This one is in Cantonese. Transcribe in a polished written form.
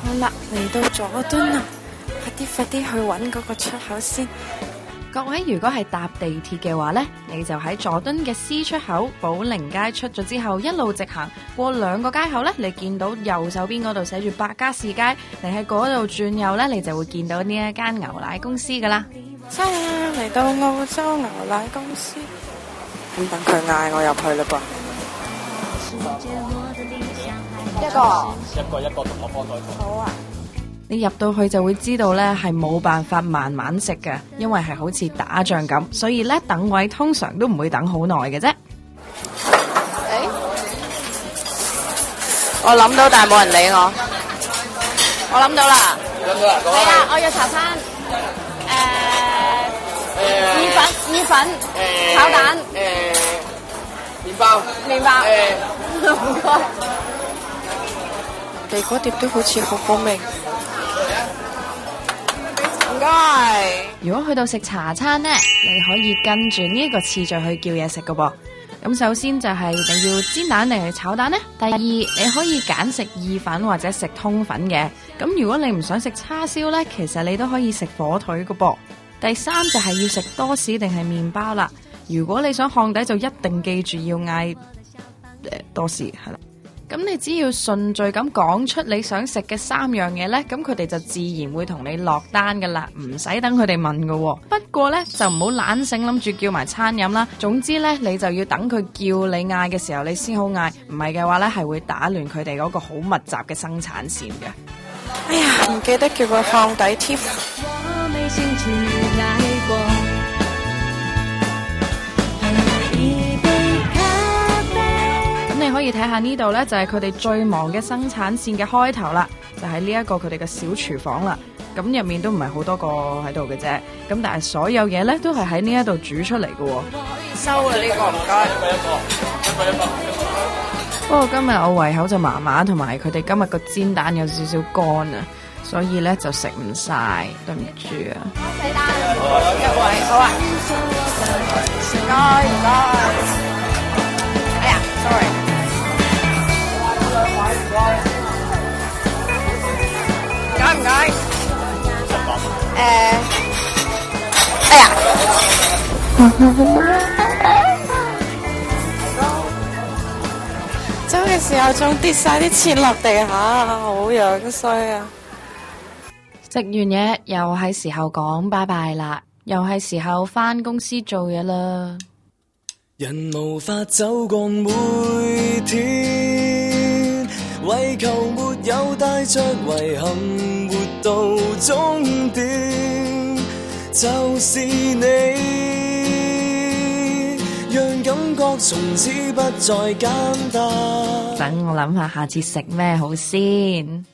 好啦，嚟到佐敦啦，快啲去搵嗰個出口先。各位如果係搭地鐵嘅話呢，你就喺佐敦嘅 C 出口寶靈街出咗之後，一路直行過2個街口呢，你見到右手邊嗰度寫住百家士街，你喺嗰度轉右呢，你就會見到呢一間牛奶公司噶啦。嚟到澳洲牛奶公司，咁等佢嗌我入去啦噃。一個同我放台。好啊。你入到去就會知道呢係冇辦法慢慢食嘅，因為係好似打仗咁，所以呢等位通常都唔會等好耐嘅啫。我諗到，但係冇人理我。我諗到啦。係啊，我要茶餐，意粉，炒蛋，麵包，唔該。你嗰碟都好似好好味。唔該。如果去到食茶餐呢，你可以跟住呢個次序去叫嘢食㗎噃。咁首先就係你要煎蛋定係炒蛋呢？第二，你可以揀食意粉或者食通粉嘅。咁如果你唔想食叉燒呢，其實你都可以食火腿㗎噃。第三就係要食多士定係麵包啦。如果你想烘底，就一定記住要嗌多士係啦。咁你只要順序咁講出你想食嘅3樣嘢呢，咁佢哋就自然會同你落單噶啦，唔使等佢哋問噶。不過呢，就唔好懶醒諗住叫埋餐飲啦。總之呢，你就要等佢叫你嗌嘅時候，你先好嗌。唔係嘅話呢，係會打亂佢哋嗰個好密集嘅生產線嘅。哎呀，唔記得叫佢烘底添。你可以睇下呢度呢，就係佢哋最忙嘅生產線嘅開頭啦，就係呢一個佢哋嘅小廚房啦。咁入面都唔係好多個喺度嘅啫，咁但係所有嘢呢，都係喺呢一度煮出嚟嘅。收啊呢個唔該。一個。不過今日我胃口就麻麻，同埋佢哋今日個煎蛋有少少乾啊，所以呢就食唔晒，對唔住啊。死蛋，一位好啊。唔該。哎呀 ，sorry。唔該。哎呀！走嘅時候仲跌晒啲錢落地下，好樣衰啊！食完嘢又係時候講拜拜啦，又係時候返公司做嘢啦。人無法走過每天，為求沒有帶着遺憾活到終點，就是你讓感覺從此不再簡單。等我諗下，下次食咩好先。